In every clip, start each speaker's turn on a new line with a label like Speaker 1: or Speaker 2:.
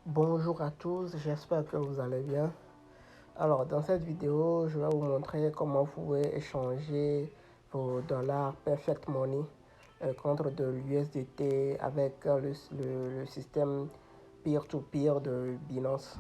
Speaker 1: Bonjour à tous, j'espère que vous allez bien. Alors, dans cette vidéo, je vais vous montrer comment vous pouvez échanger vos dollars Perfect Money contre de l'USDT avec le système peer-to-peer de Binance.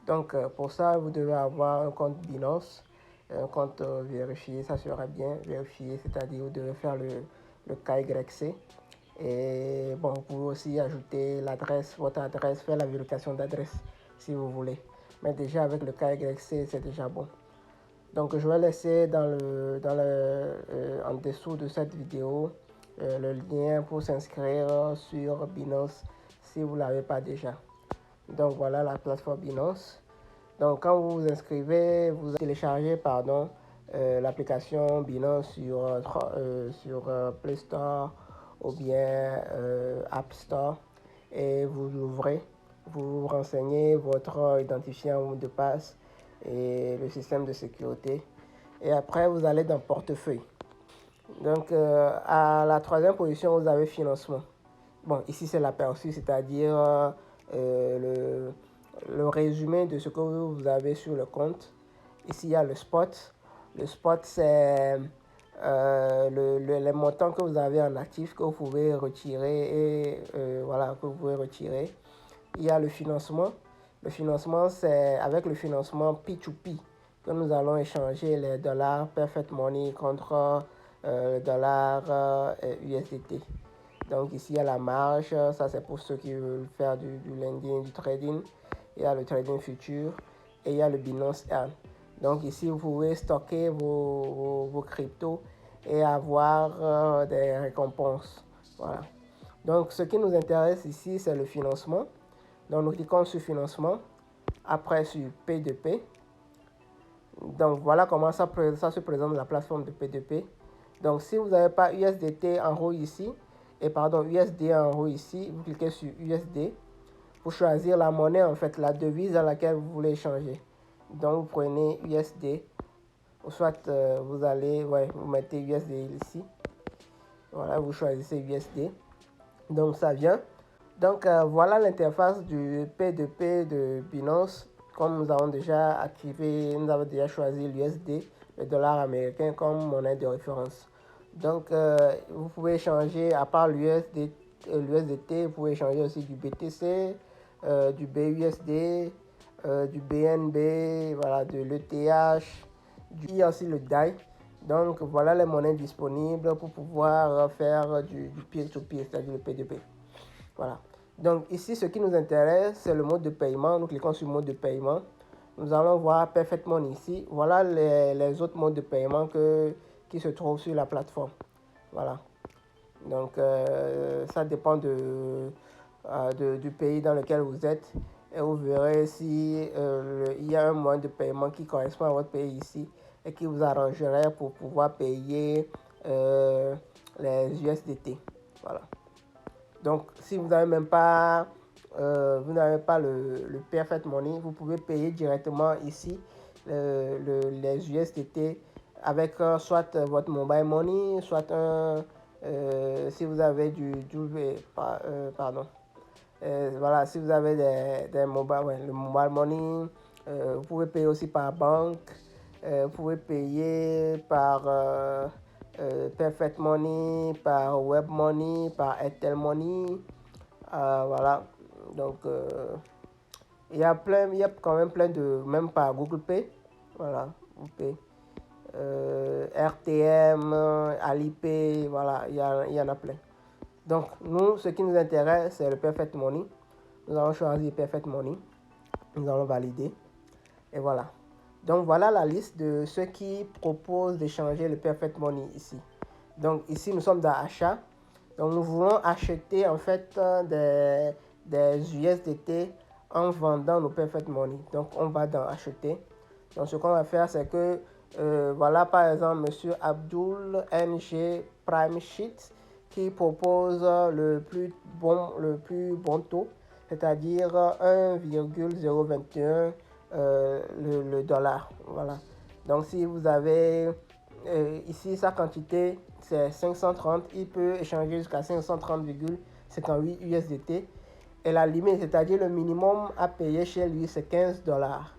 Speaker 1: Donc, pour ça, vous devez avoir un compte Binance, un compte vérifié, ça sera bien vérifié, c'est-à-dire vous devez faire le KYC. Et bon, vous pouvez aussi ajouter l'adresse, votre adresse, faire la vérification d'adresse si vous voulez. Mais déjà avec le KYC, c'est déjà bon. Donc je vais laisser en dessous de cette vidéo le lien pour s'inscrire sur Binance si vous ne l'avez pas déjà. Donc voilà la plateforme Binance. Donc quand vous vous inscrivez, vous téléchargez l'application Binance sur Play Store ou bien App Store et vous l'ouvrez. Vous renseignez votre identifiant mot de passe et le système de sécurité. Et après, vous allez dans portefeuille. Donc, à la troisième position, vous avez financement. Bon, ici, c'est l'aperçu, c'est-à-dire le résumé de ce que vous avez sur le compte. Ici, il y a le spot. Le spot, c'est les montants que vous avez en actif que vous pouvez retirer et voilà, que vous pouvez retirer. Il y a le financement. Le financement, c'est avec le financement P2P que nous allons échanger les dollars Perfect Money contre le dollar USDT. Donc ici, il y a la marge. Ça, c'est pour ceux qui veulent faire du lending, du trading. Il y a le trading futur et il y a le Binance Earn. Donc ici, vous pouvez stocker vos cryptos et avoir des récompenses. Voilà. Donc ce qui nous intéresse ici, c'est le financement. Donc nous cliquons sur financement, après sur P2P. Donc voilà comment ça se présente la plateforme de P2P. Donc si vous n'avez pas USDT en haut ici, USD en haut ici, vous cliquez sur USD pour choisir la monnaie en fait, la devise à laquelle vous voulez échanger. Donc vous prenez USD, ou soit vous mettez USD ici. Voilà, vous choisissez USD. Donc ça vient. Donc voilà l'interface du P2P de Binance. Comme nous avons déjà activé, nous avons déjà choisi l'USD, le dollar américain comme monnaie de référence. Donc vous pouvez échanger, à part l'USDT, vous pouvez échanger aussi du BTC, du BUSD, du BNB, voilà, de l'ETH, il y a aussi le DAI. Donc voilà les monnaies disponibles pour pouvoir faire du peer-to-peer, c'est-à-dire le P2P. Voilà. Donc ici, ce qui nous intéresse, c'est le mode de paiement. Nous cliquons sur mode de paiement. Nous allons voir Perfect Money ici. Voilà les autres modes de paiement qui se trouvent sur la plateforme. Voilà. Donc ça dépend du pays dans lequel vous êtes. Et vous verrez si il y a un moyen de paiement qui correspond à votre pays ici et qui vous arrangerait pour pouvoir payer les USDT. Voilà. Donc, si vous n'avez même pas, le Perfect Money, vous pouvez payer directement ici les USDT avec soit votre mobile money, soit si vous avez voilà, si vous avez des le mobile money, vous pouvez payer aussi par banque, vous pouvez payer par Perfect Money, par Web Money, par Airtel Money. Voilà. Donc, il y a quand même plein de, même par Google Pay. Voilà, Google Pay. RTM, Alipay, voilà, il y en a plein. Donc, nous, ce qui nous intéresse, c'est le Perfect Money. Nous allons choisir Perfect Money. Nous allons valider. Et voilà. Donc, voilà la liste de ceux qui proposent d'échanger le Perfect Money ici. Donc, ici, nous sommes dans achat. Donc, nous voulons acheter en fait des USDT en vendant nos Perfect Money. Donc, on va dans acheter. Donc, ce qu'on va faire, c'est que voilà par exemple Monsieur Abdul NG Prime Sheet qui propose le plus bon taux, c'est-à-dire 1,021 le dollar. Voilà. Donc si vous avez ici sa quantité, c'est 530, il peut échanger jusqu'à 530,58 USDT. Et la limite, c'est-à-dire le minimum à payer chez lui, c'est 15 dollars.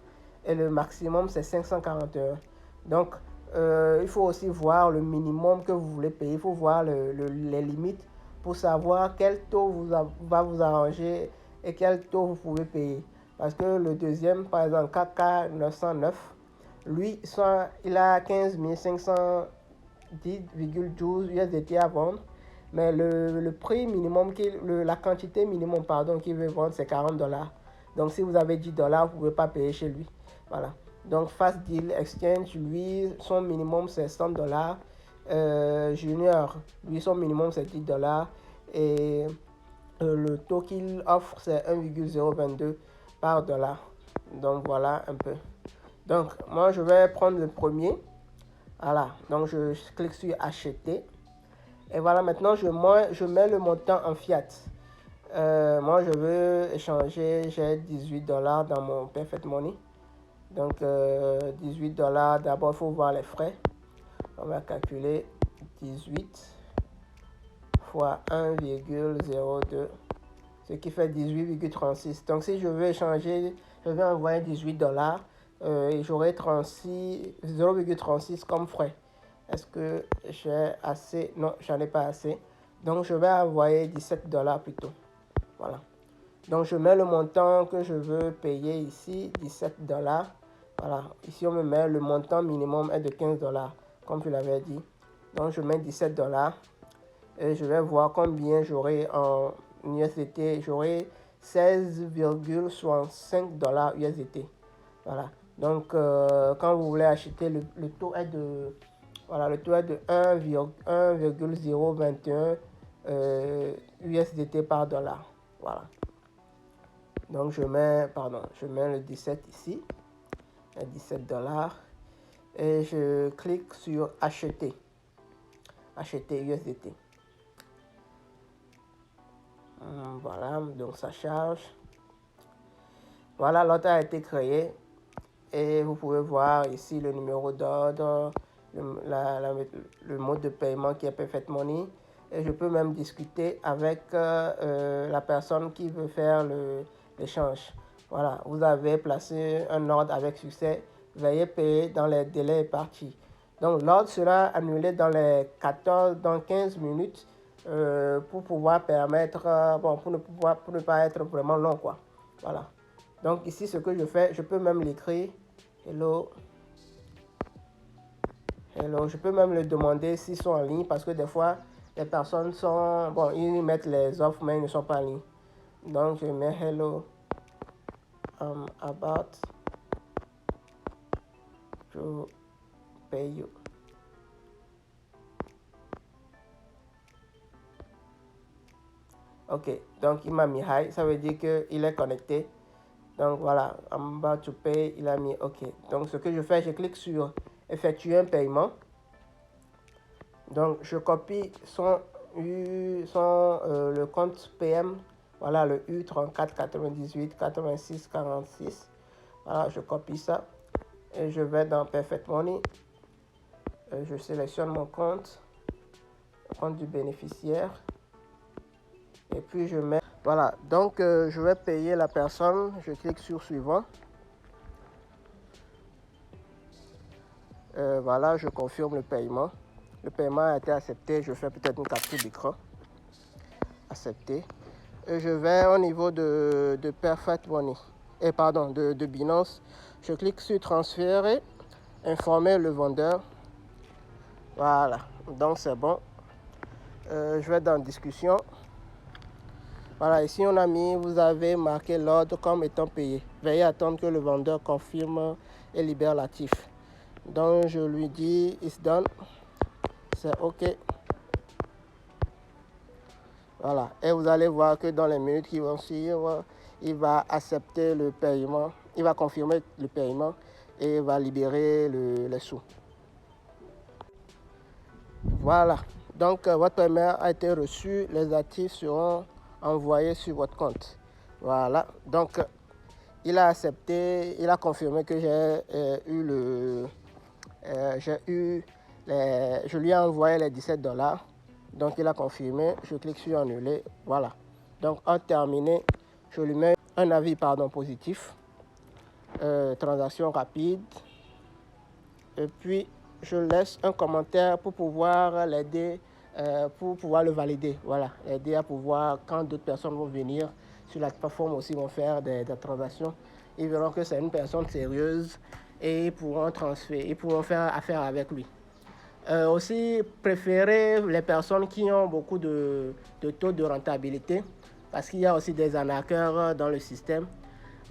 Speaker 1: Et le maximum, c'est 541. Donc, il faut aussi voir le minimum que vous voulez payer. Il faut voir les limites pour savoir quel taux va vous arranger et quel taux vous pouvez payer. Parce que le deuxième, par exemple, KK 909, lui, il a 15 510,12 USDT à vendre. Mais le prix minimum, la quantité minimum qu'il veut vendre, c'est 40 dollars. Donc, si vous avez 10 dollars, vous ne pouvez pas payer chez lui. Voilà. Donc, Fast Deal Exchange, lui, son minimum, c'est 100 dollars. Junior, lui, son minimum, c'est 10 dollars. Et le taux qu'il offre, c'est 1,022 par dollar. Donc, voilà un peu. Donc, moi, je vais prendre le premier. Voilà. Donc, je clique sur acheter. Et voilà, maintenant, je mets le montant en fiat. Moi, je veux échanger, j'ai 18 dollars dans mon Perfect Money. Donc, 18 dollars, d'abord, il faut voir les frais. On va calculer 18 fois 1,02, ce qui fait 18,36. Donc, si je veux échanger, je vais envoyer 18 dollars et j'aurai 0,36 comme frais. Est-ce que j'ai assez? Non, j'en ai pas assez. Donc, je vais envoyer 17 dollars plutôt. Voilà. Donc, je mets le montant que je veux payer ici, 17 dollars. Voilà. Ici, on me met le montant minimum est de 15 dollars, comme je l'avais dit. Donc, je mets 17 dollars. Et je vais voir combien j'aurai en USDT. J'aurai 16,65 dollars USDT. Voilà. Donc, quand vous voulez acheter, le taux est de... Voilà, le taux est de 1,021 USDT par dollar. Voilà. Donc, je mets le 17 ici, le 17 dollars. Et je clique sur acheter. Acheter USDT. Voilà, donc ça charge. Voilà, l'ordre a été créé. Et vous pouvez voir ici le numéro d'ordre, le mode de paiement qui est Perfect Money. Et je peux même discuter avec la personne qui veut faire l'échange. Voilà, vous avez placé un ordre avec succès. Veuillez payer dans les délais impartis. Donc l'ordre sera annulé dans 15 minutes pour pouvoir permettre, pour ne pas être vraiment long, quoi. Voilà. Donc ici, ce que je fais, je peux même l'écrire. Hello. Hello. Je peux même le demander s'ils sont en ligne parce que des fois, les personnes sont... Bon, ils mettent les offres, mais ils ne sont pas en ligne. Donc, je mets hello. About to pay you. Ok, donc il m'a mis hi, ça veut dire qu'il est connecté. Donc voilà, I'm about to pay, il a mis OK. Donc ce que je fais, je clique sur effectuer un paiement. Donc je copie le compte PM. Voilà le U34 98 86 46. Voilà, je copie ça. Et je vais dans Perfect Money. Je sélectionne mon compte. Le compte du bénéficiaire. Et puis je mets... Voilà, donc je vais payer la personne. Je clique sur suivant. Voilà, je confirme le paiement. Le paiement a été accepté. Je fais peut-être une capture d'écran. Accepté. Et je vais au niveau de Perfect Money. De Binance. Je clique sur transférer. Informer le vendeur. Voilà, donc c'est bon. Je vais dans discussion. Voilà, ici on a mis, vous avez marqué l'ordre comme étant payé. Veuillez attendre que le vendeur confirme et libère l'actif. Donc je lui dis, it's done. C'est OK. Voilà, et vous allez voir que dans les minutes qui vont suivre, il va accepter le paiement. Il va confirmer le paiement et va libérer les sous. Voilà, donc votre paiement a été reçu. Les actifs seront envoyés sur votre compte. Voilà, donc il a accepté, il a confirmé que je lui ai envoyé les 17 dollars. Donc il a confirmé, je clique sur annuler. Voilà, donc on terminé. Je lui mets un avis positif. Transaction rapide. Et puis, je laisse un commentaire pour pouvoir l'aider, pour pouvoir le valider. Voilà, l'aider à pouvoir, quand d'autres personnes vont venir sur la plateforme aussi, vont faire des transactions, ils verront que c'est une personne sérieuse et ils pourront faire affaire avec lui. Aussi, préférer les personnes qui ont beaucoup de taux de rentabilité, parce qu'il y a aussi des arnaqueurs dans le système.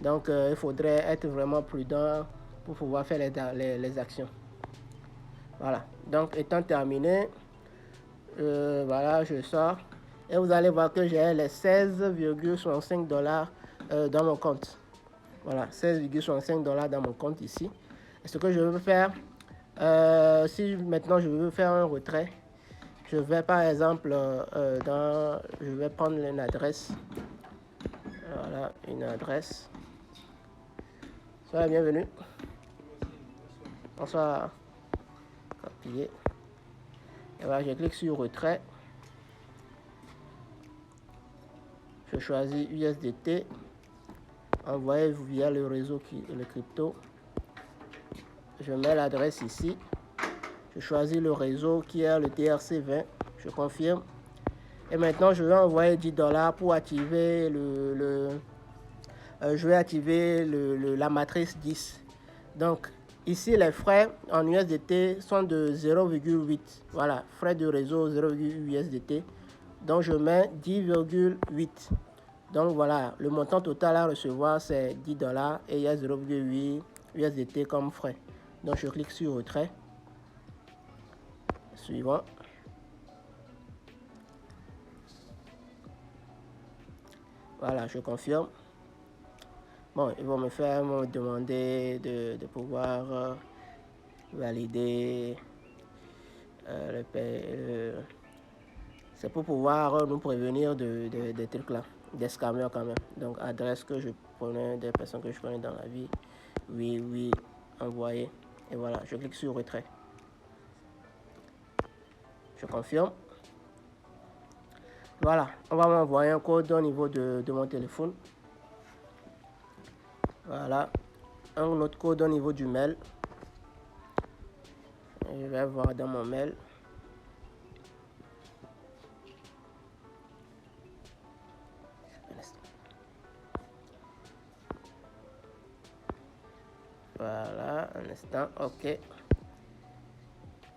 Speaker 1: Donc, il faudrait être vraiment prudent pour pouvoir faire les actions. Voilà, donc étant terminé, voilà, je sors et vous allez voir que j'ai les 16,65 $ dans mon compte. Voilà, 16,65 $ dans mon compte ici. Et ce que je veux faire, si maintenant je veux faire un retrait, je vais par exemple, je vais prendre une adresse. Voilà, une adresse. Soyez bienvenue. Bonsoir. Copier. Et voilà, je clique sur retrait. Je choisis USDT. Envoyer via le réseau le crypto. Je mets l'adresse ici. Je choisis le réseau qui est le TRC20. Je confirme. Et maintenant, je vais envoyer 10 $ pour activer je vais activer la matrice 10. Donc, ici, les frais en USDT sont de 0,8. Voilà, frais de réseau 0,8 USDT. Donc, je mets 10,8. Donc, voilà, le montant total à recevoir, c'est 10 $ et il y a 0,8 USDT comme frais. Donc, je clique sur retrait. Suivant. Voilà, je confirme. Bon, ils vont me demander de pouvoir valider c'est pour pouvoir nous prévenir des trucs là, des scammers quand même. Donc, adresse que je prenais, des personnes que je connais dans la vie. Oui, envoyer. Et voilà, je clique sur retrait. Je confirme. Voilà, on va m'envoyer un code au niveau de mon téléphone. Voilà, un autre code au niveau du mail. Je vais voir dans mon mail. Voilà, un instant, ok.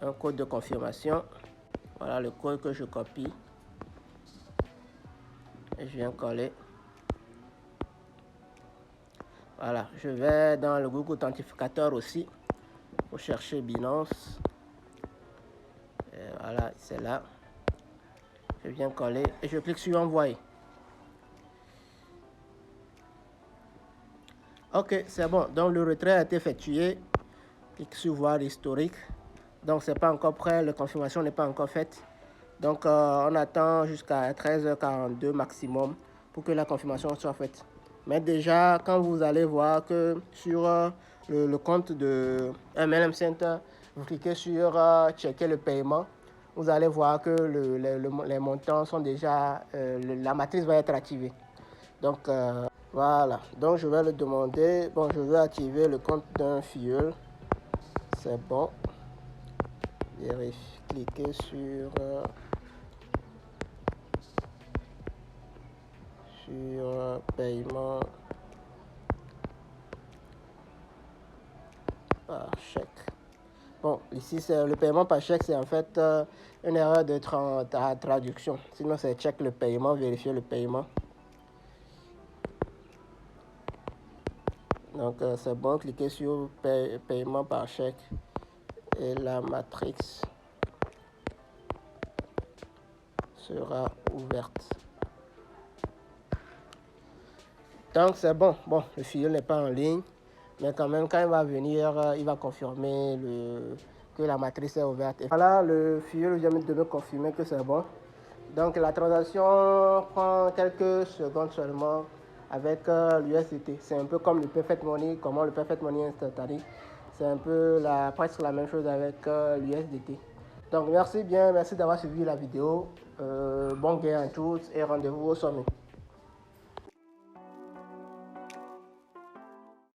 Speaker 1: Un code de confirmation. Voilà le code que je copie. Et je viens coller. Voilà, je vais dans le Google Authentificateur aussi pour chercher Binance. Et voilà, c'est là. Je viens coller et je clique sur envoyer. Ok, c'est bon. Donc le retrait a été effectué. Clique sur voir l'historique. Donc c'est pas encore prêt, la confirmation n'est pas encore faite. Donc on attend jusqu'à 13h42 maximum pour que la confirmation soit faite. Mais déjà, quand vous allez voir que sur le compte de MLM Center, vous cliquez sur checker le paiement, vous allez voir que les montants sont déjà, la matrice va être activée. Donc voilà, donc je vais le demander. Bon, je vais activer le compte d'un filleul. C'est bon. Vérifier, cliquer sur paiement par chèque. Bon, ici c'est le paiement par chèque, c'est en fait une erreur de traduction. Sinon c'est check le paiement, vérifier le paiement. Donc c'est bon, cliquez sur paiement par chèque et la matrice sera ouverte. Donc c'est bon. Bon, le filleul n'est pas en ligne, mais quand même quand il va venir, il va confirmer que la matrice est ouverte. Et voilà, le filleul vient de me confirmer que c'est bon. Donc la transaction prend quelques secondes seulement avec l'USDT. C'est un peu comme le Perfect Money, comment le Perfect Money instantané. C'est un peu presque la même chose avec l'USDT. Donc merci d'avoir suivi la vidéo. Bon gain à tous et rendez-vous au sommet.